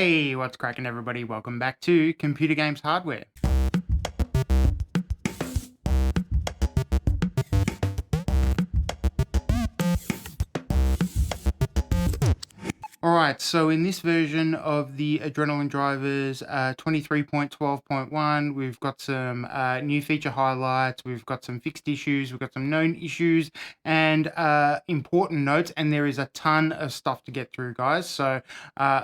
Hey, what's cracking everybody? Welcome back to Computer Games Hardware. Alright, so in this version of the Adrenalin Drivers 23.12.1, we've got some new feature highlights, we've got some fixed issues, we've got some known issues, and important notes, and there is a ton of stuff to get through, guys. So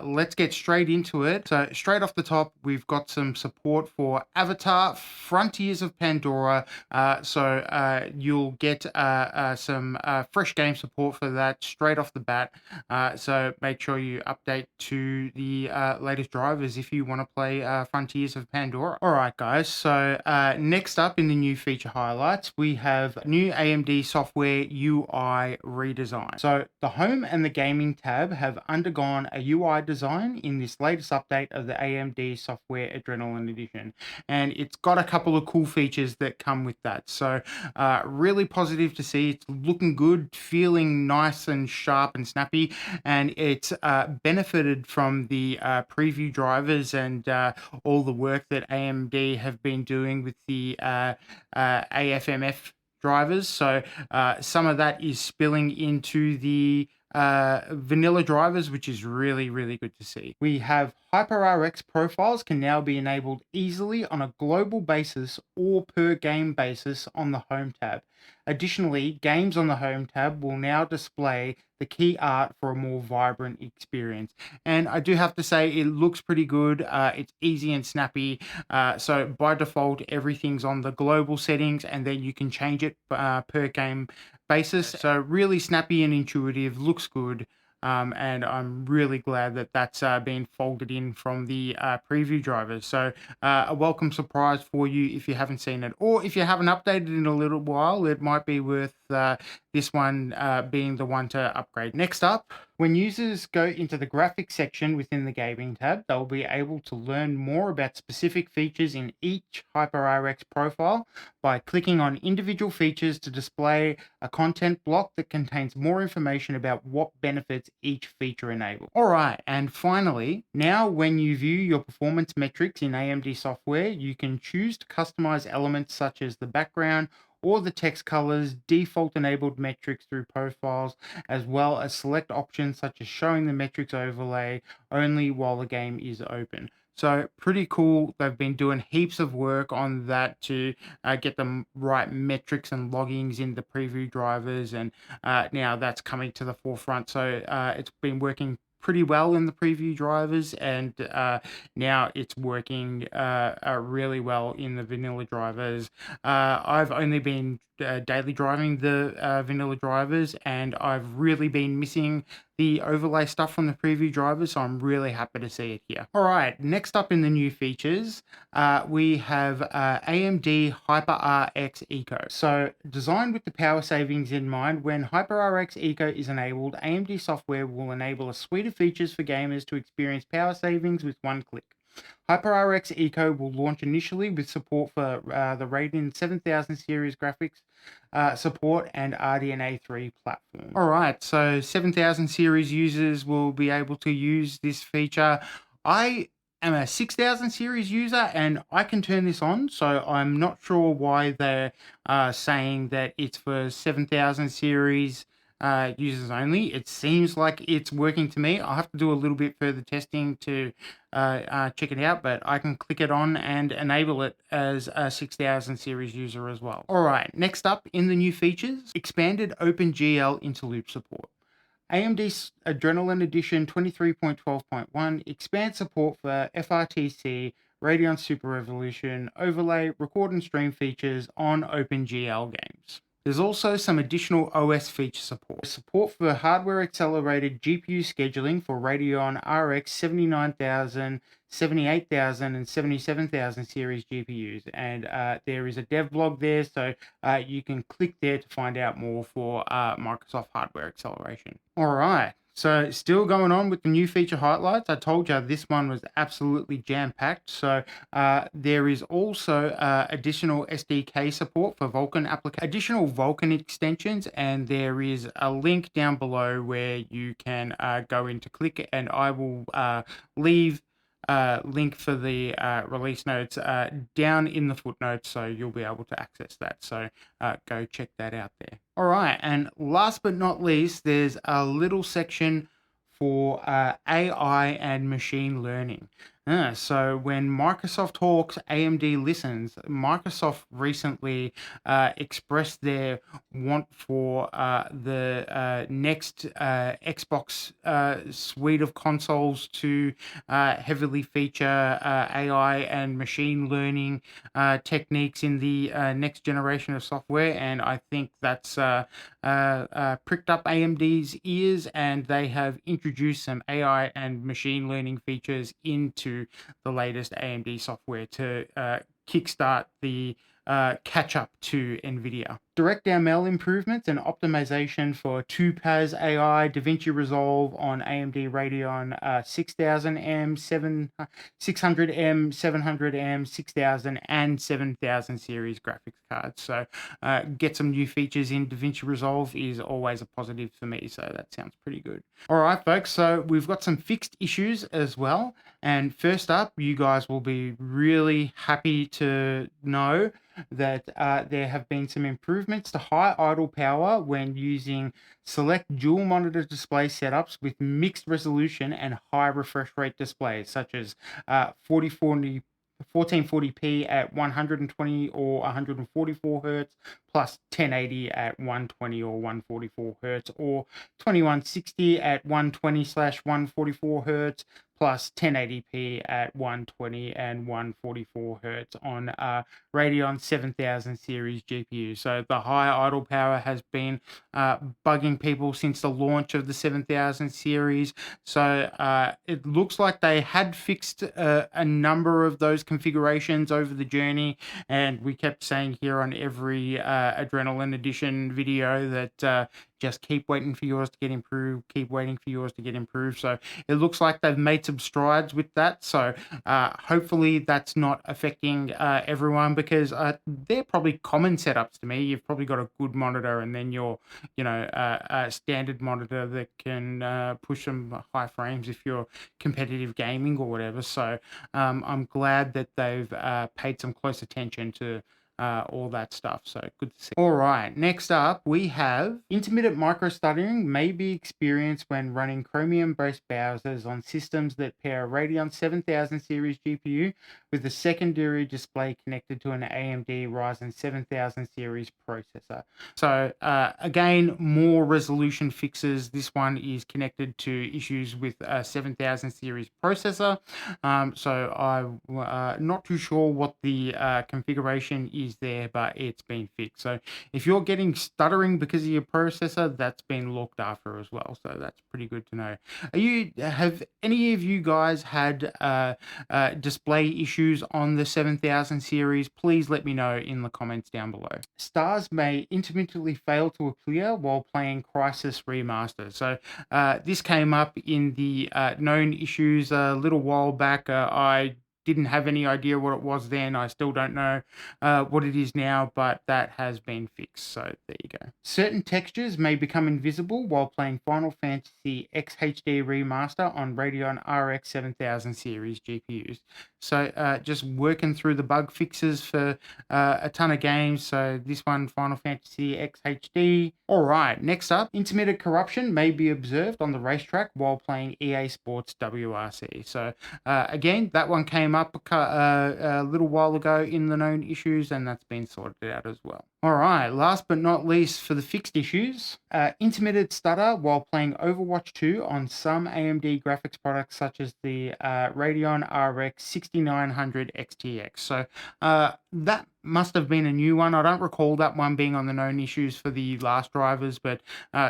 let's get straight into it. So straight off the top, we've got some support for Avatar Frontiers of Pandora. You'll get some fresh game support for that straight off the bat. So make sure you update to the latest drivers if you want to play Frontiers of Pandora. Alright guys, so next up in the new feature highlights, we have new AMD software UI redesign. So the home and the gaming tab have undergone a UI design in this latest update of the AMD software Adrenalin edition, and it's got a couple of cool features that come with that. So really positive to see. It's looking good, feeling nice and sharp and snappy, and it's benefited from the preview drivers and all the work that AMD have been doing with the AFMF drivers. So some of that is spilling into the vanilla drivers, which is really good to see. We have HyperRX profiles can now be enabled easily on a global basis or per game basis on the home tab. Additionally, games on the home tab will now display the key art for a more vibrant experience. And I do have to say, it looks pretty good. It's easy and snappy. So by default, everything's on the global settings, and then you can change it per game basis. So really snappy and intuitive, looks good. And I'm really glad that that's been folded in from the preview drivers. So a welcome surprise for you if you haven't seen it, or if you haven't updated in a little while, it might be worth this one being the one to upgrade. Next up, when users go into the graphics section within the gaming tab, they'll be able to learn more about specific features in each HyperRX profile by clicking on individual features to display a content block that contains more information about what benefits each feature enables. All right, and finally, now when you view your performance metrics in AMD software, you can choose to customize elements such as the background or the text colors, default enabled metrics through profiles, as well as select options such as showing the metrics overlay only while the game is open. So pretty cool. They've been doing heaps of work on that to get the right metrics and loggings in the preview drivers, and now that's coming to the forefront. So it's been working pretty well in the preview drivers, and now it's working really well in the vanilla drivers. I've only been daily driving the vanilla drivers, and I've really been missing the overlay stuff from the preview drivers, so I'm really happy to see it here. All right, next up in the new features, we have AMD HyperRX Eco. So designed with the power savings in mind, when HyperRX Eco is enabled, AMD software will enable a suite of features for gamers to experience power savings with one click. HyperRX Eco will launch initially with support for the Radeon 7000 series graphics support and RDNA 3 platform. All right, so 7000 series users will be able to use this feature. I am a 6000 series user, and I can turn this on, so I'm not sure why they're saying that it's for 7000 series users only. It seems like it's working to me. I'll have to do a little bit further testing to check it out, but I can click it on and enable it as a 6000 series user as well. All right, next up in the new features, expanded OpenGL interloop support. AMD's Adrenalin Edition 23.12.1 expands support for FRTC, Radeon Super Revolution, overlay, record and stream features on OpenGL games. There's also some additional OS feature support. Support for hardware accelerated GPU scheduling for Radeon RX 79,000, 78,000, and 77,000 series GPUs. And there is a dev blog there, so you can click there to find out more for Microsoft hardware acceleration. All right. So still going on with the new feature highlights. I told you this one was absolutely jam-packed. So there is also additional SDK support for Vulkan additional Vulkan extensions, and there is a link down below where you can go in to click, and I will leave link for the release notes down in the footnotes, so you'll be able to access that. So go check that out there. All right, and last but not least, there's a little section for AI and machine learning. So when Microsoft talks, AMD listens. Microsoft recently expressed their want for the next Xbox suite of consoles to heavily feature AI and machine learning techniques in the next generation of software. And I think that's pricked up AMD's ears, and they have introduced some AI and machine learning features into the latest AMD software to kickstart the catch up to NVIDIA. Direct ML improvements and optimization for 2PAS AI, DaVinci Resolve on AMD Radeon 6000M, 600M, 700M, 6000, and 7000 series graphics cards. So get some new features in DaVinci Resolve is always a positive for me. So that sounds pretty good. All right, folks. So we've got some fixed issues as well. And first up, you guys will be really happy to know that there have been some improvements to high idle power when using select dual monitor display setups with mixed resolution and high refresh rate displays, such as 1440p at 120 or 144 hertz, plus 1080 at 120 or 144 hertz, or 2160 at 120/144 hertz, plus 1080p at 120 and 144 hertz on Radeon 7000 series GPU. So the high idle power has been bugging people since the launch of the 7000 series. So it looks like they had fixed a number of those configurations over the journey, and we kept saying here on every Adrenalin Edition video that just keep waiting for yours to get improved, keep waiting for yours to get improved. So it looks like they've made some strides with that. So hopefully that's not affecting everyone, because they're probably common setups to me. You've probably got a good monitor, and then your, a standard monitor that can push some high frames if you're competitive gaming or whatever. So I'm glad that they've paid some close attention to all that stuff. So good to see. All right, next up we have intermittent micro stuttering may be experienced when running Chromium-based browsers on systems that pair a Radeon 7000 series GPU with a secondary display connected to an AMD Ryzen 7000 series processor. So again, more resolution fixes. This one is connected to issues with a 7000 series processor. So I'm not too sure what the configuration is there, but it's been fixed. So if you're getting stuttering because of your processor, that's been looked after as well. So that's pretty good to know. Have any of you guys had display issues on the 7000 series? Please let me know in the comments down below. Stars may intermittently fail to appear while playing Crisis Remaster. So this came up in the known issues a little while back. I didn't have any idea what it was then. I still don't know what it is now, but that has been fixed. So there you go. Certain textures may become invisible while playing Final Fantasy X HD Remaster on Radeon RX 7000 series GPUs. So just working through the bug fixes for a ton of games. So this one, Final Fantasy X HD. All right, next up, intermittent corruption may be observed on the racetrack while playing EA Sports WRC. So again, that one came up a little while ago in the known issues, and that's been sorted out as well. All right, last but not least for the fixed issues, intermittent stutter while playing Overwatch 2 on some AMD graphics products such as the Radeon RX 6900 XTX. So that must have been a new one. I don't recall that one being on the known issues for the last drivers, but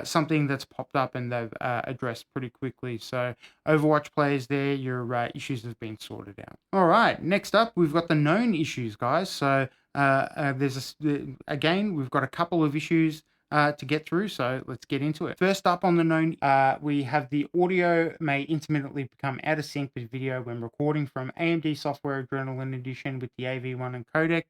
something that's popped up and they've addressed pretty quickly. So Overwatch players there, your issues have been sorted out. All right, next up, we've got the known issues, guys. So again, we've got a couple of issues to get through, so let's get into it. First up on the known, we have the audio may intermittently become out of sync with video when recording from AMD Software Adrenalin Edition with the AV1 and codec.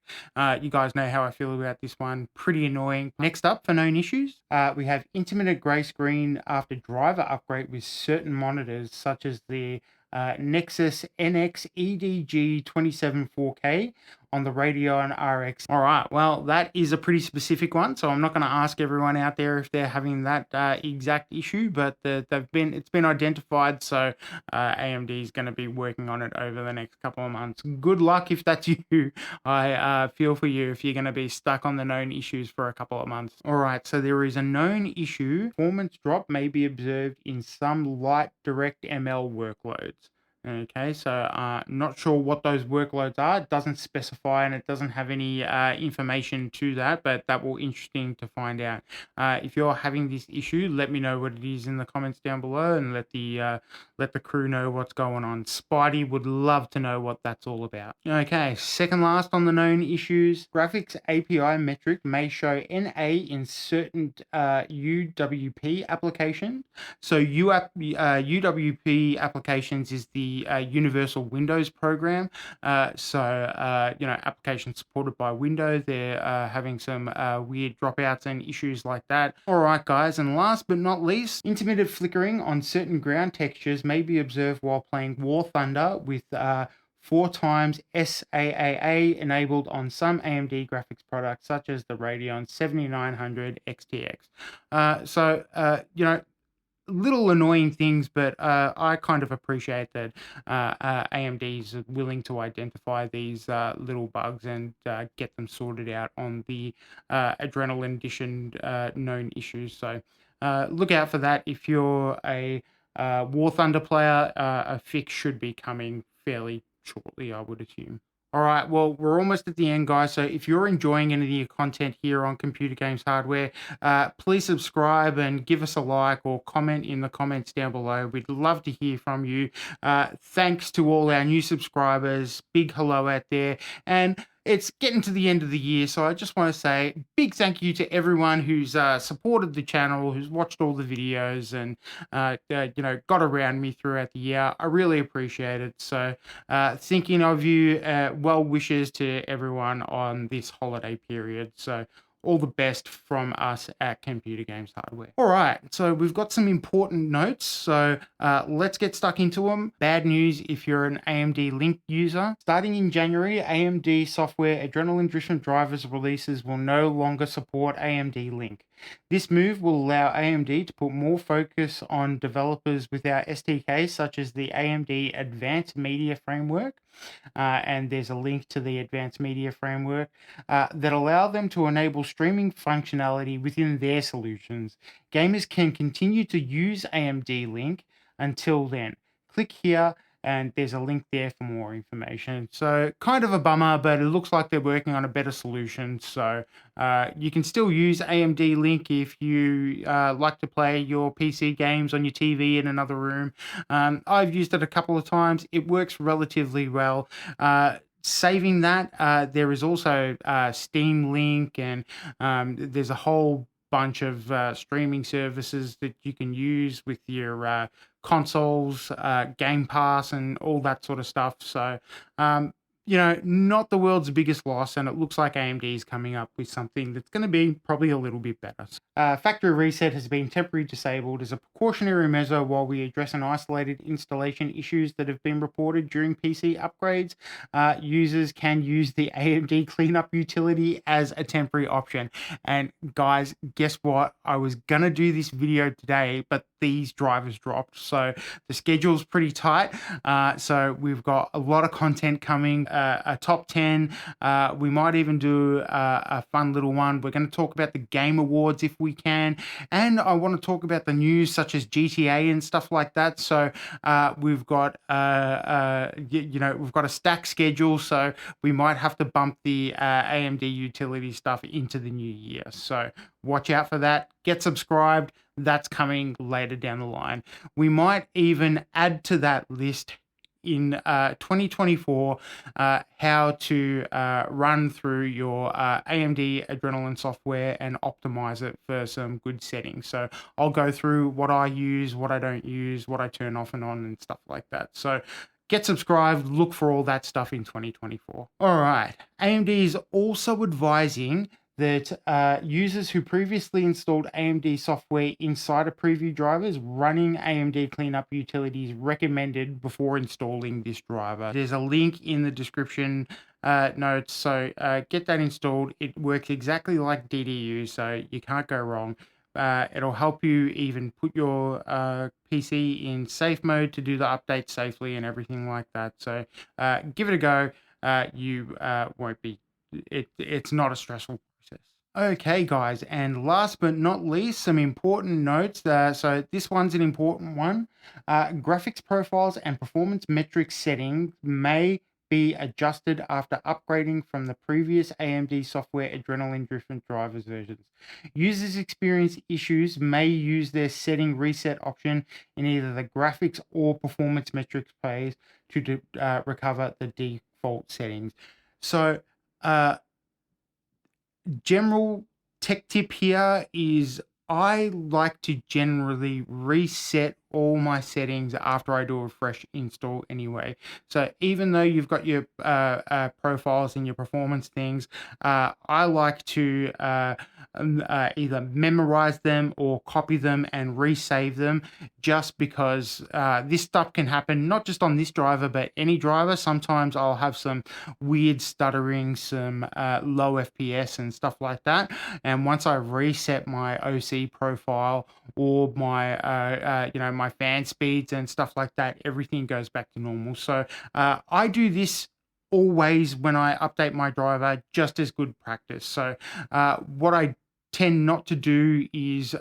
You guys know how I feel about this one. Pretty annoying. Next up for known issues, we have intermittent gray screen after driver upgrade with certain monitors such as the Nexus NX EDG 27 4K on the Radeon RX. All right, well, that is a pretty specific one, so I'm not going to ask everyone out there if they're having that exact issue, but it's been identified, so AMD is going to be working on it over the next couple of months. Good luck if that's you. I feel for you if you're going to be stuck on the known issues for a couple of months. All right, so there is a known issue. Performance drop may be observed in some light direct ML workloads. Okay, so not sure what those workloads are. It doesn't specify and it doesn't have any information to that, but that will be interesting to find out. If you're having this issue, let me know what it is in the comments down below and let the crew know what's going on. Spidey would love to know what that's all about. Okay, second last on the known issues. Graphics API metric may show NA in certain UWP applications. So UWP applications is the Universal Windows program. Applications supported by Windows, they're having some weird dropouts and issues like that. All right, guys, and last but not least, intermittent flickering on certain ground textures may be observed while playing War Thunder with 4 times SAAA enabled on some AMD graphics products, such as the Radeon 7900 XTX. Little annoying things, but I kind of appreciate that AMD is willing to identify these little bugs and get them sorted out on the Adrenalin Edition known issues. So look out for that. If you're a War Thunder player, a fix should be coming fairly shortly, I would assume. All right, well, we're almost at the end, guys. So if you're enjoying any of the content here on Computer Games Hardware, please subscribe and give us a like or comment in the comments down below. We'd love to hear from you. Thanks to all our new subscribers. Big hello out there. And it's getting to the end of the year, so I just want to say big thank you to everyone who's supported the channel, who's watched all the videos, and got around me throughout the year. I really appreciate it. So thinking of you, well wishes to everyone on this holiday period. So all the best from us at Computer Games Hardware. All right, so we've got some important notes, so let's get stuck into them. Bad news if you're an AMD Link user. Starting in January, AMD software Adrenalin Drivers releases will no longer support AMD Link. This move will allow AMD to put more focus on developers with our SDKs, such as the AMD Advanced Media Framework, and there's a link to the Advanced Media Framework, that allow them to enable streaming functionality within their solutions. Gamers can continue to use AMD Link until then. Click here and there's a link there for more information. So kind of a bummer, but it looks like they're working on a better solution. So you can still use AMD Link if you like to play your PC games on your TV in another room. I've used it a couple of times. It works relatively well. Saving that, there is also Steam Link, and there's a whole bunch of streaming services that you can use with your consoles, Game Pass, and all that sort of stuff. So, not the world's biggest loss, and it looks like AMD is coming up with something that's going to be probably a little bit better. Factory reset has been temporarily disabled as a precautionary measure while we address an isolated installation issues that have been reported during PC upgrades. Users can use the AMD cleanup utility as a temporary option. And guys, guess what? I was going to do this video today, but these drivers dropped. So the schedule's pretty tight. So we've got a lot of content coming, a top 10. We might even do a fun little one. We're going to talk about the Game Awards if we can. And I want to talk about the news such as GTA and stuff like that. So we've got, we've got a stacked schedule. So we might have to bump the AMD utility stuff into the new year. So watch out for that. Get subscribed. That's coming later down the line. We might even add to that list in 2024 how to run through your AMD Adrenalin software and optimize it for some good settings. So I'll go through what I use, what I don't use, what I turn off and on and stuff like that. So get subscribed, look for all that stuff in 2024. All right. AMD is also advising that users who previously installed AMD software inside of preview drivers, running AMD cleanup utilities recommended before installing this driver. There's a link in the description notes, so get that installed. It works exactly like DDU, so you can't go wrong. It'll help you even put your PC in safe mode to do the updates safely and everything like that. So give it a go. You won't be, it's not a stressful process. Okay, guys, and last but not least, some important notes. So this one's an important one. Graphics profiles and performance metrics settings may be adjusted after upgrading from the previous AMD software Adrenalin Drivers versions. Users experience issues may use their setting reset option in either the graphics or performance metrics page to recover the default settings. So, general tech tip here is I like to generally reset all my settings after I do a fresh install anyway. So even though you've got your profiles and your performance things, I like to either memorize them or copy them and resave them, just because this stuff can happen not just on this driver but any driver. Sometimes I'll have some weird stuttering, some low FPS and stuff like that, and once I reset my OC profile or my my fan speeds and stuff like that, everything goes back to normal. So I do this always when I update my driver, just as good practice. So what I tend not to do is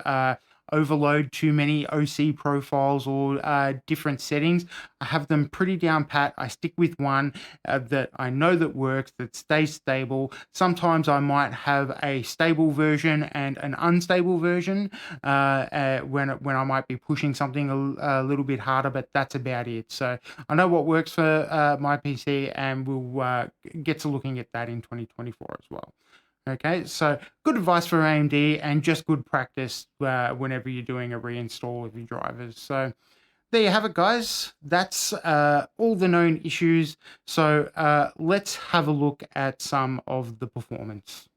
overload too many OC profiles or different settings. I have them pretty down pat. I stick with one that I know that works, that stays stable. Sometimes I might have a stable version and an unstable version when I might be pushing something a little bit harder, but that's about it. So I know what works for my PC, and we'll get to looking at that in 2024 as well. Okay, so good advice for AMD and just good practice whenever you're doing a reinstall of your drivers. So there you have it, guys. That's all the known issues. So let's have a look at some of the performance.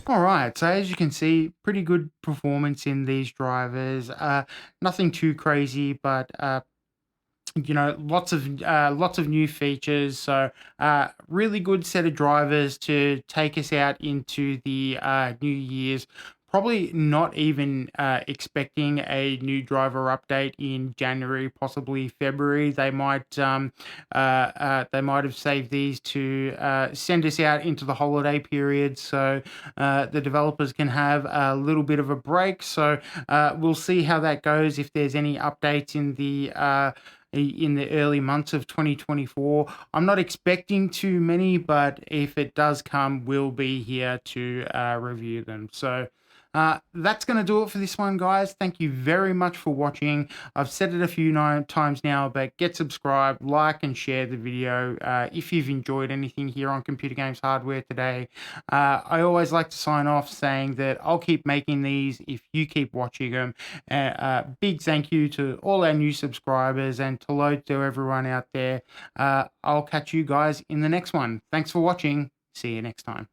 All right, so as you can see, pretty good performance in these drivers. Nothing too crazy, but lots of new features. So really good set of drivers to take us out into the new year's. Probably not even expecting a new driver update in January, possibly February. They might have saved these to send us out into the holiday period, so the developers can have a little bit of a break. So we'll see how that goes. If there's any updates in the early months of 2024. I'm not expecting too many, but if it does come, we'll be here to review them. So that's going to do it for this one, guys. Thank you very much for watching. I've said it a few times now, but get subscribed, like, and share the video if you've enjoyed anything here on Computer Games Hardware today. I always like to sign off saying that I'll keep making these if you keep watching them. Big thank you to all our new subscribers, and hello to everyone out there. I'll catch you guys in the next one. Thanks for watching. See you next time.